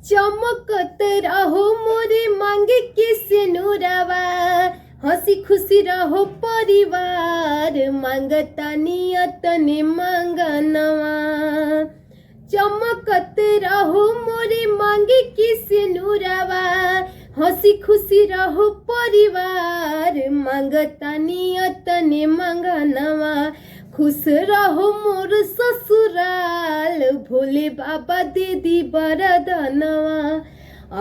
चमकत रहो मोरे मांगे के सिनुरवा, हंसी खुशी रहो परिवार, मांगता नियतने मांगनवा। चमकत रहो मोरे मांगे के सिनुरवा, हंसी खुशी रहो परिवार, मांगता नियतने मांगनवा। खुश रहो मोर ससुराल, भोले बाबा दे दी वरदानवा।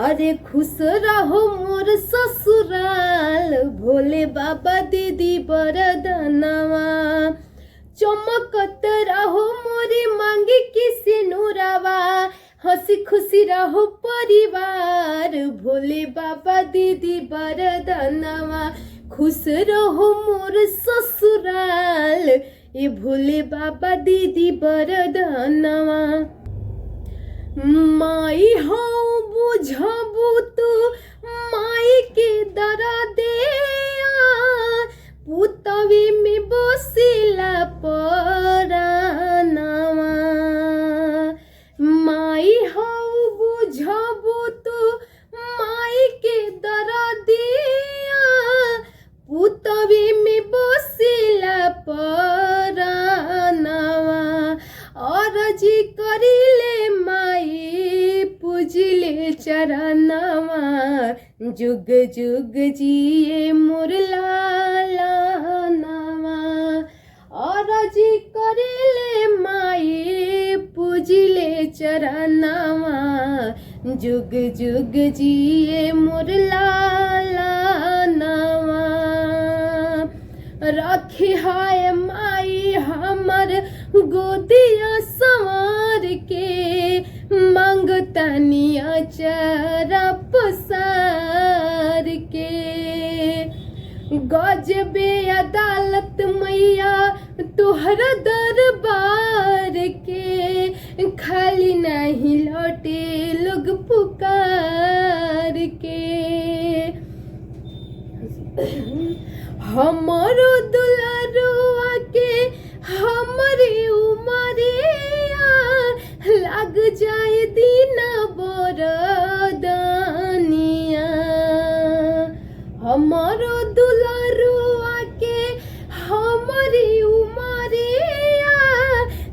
अरे खुश रहो मोर ससुराल, भोले बाबा दे दी वरदानवा। चमकत रहो मोरे मांगे के सिनुरवा, हंसी खुशी रहो परिवार, भोले बाबा दे दी वरदानवा। खुश रहो मोर ससुराल, ये भोले बाबा दीदी वरदानवा। माई हो बुझबू तू माई के दरदिया, पुतवी में बसिला परानवा। माई हो बुझबू तू माई के दरदिया, पुतवी में बसिला परानवा। अरजी करिले माई पूजिले चरणवा, जुग जुग जिए मोर लालनवा। अरजी करिले माई पूजिले चरणवा, जुग जुग जिए मोर लालनवा। रखी हाय माई हमर गोदिया संवार के, मांगतनिया चरा पसार के। गजबे अदालत मैया तोहरा दरबार के, खाली नहीं लौटे लोग पुकार के। हमारो दुलारुआ के हमारी उमरिया, लग जाए दीना बरदानिया। हमारो दुलारुआ के हमारी उमरिया,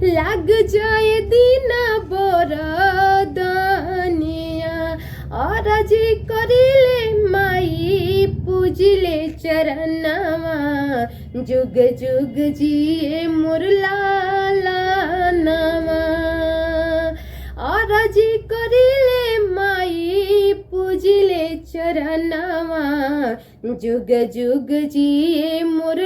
लग जाए दीना बरदानिया। अरजी करिले माई पूजिले चरणवा, जुग जुग जिए मोर लालनवा। अरजी करिले माई पूजिले चरणवा, जुग जुग जिए मोर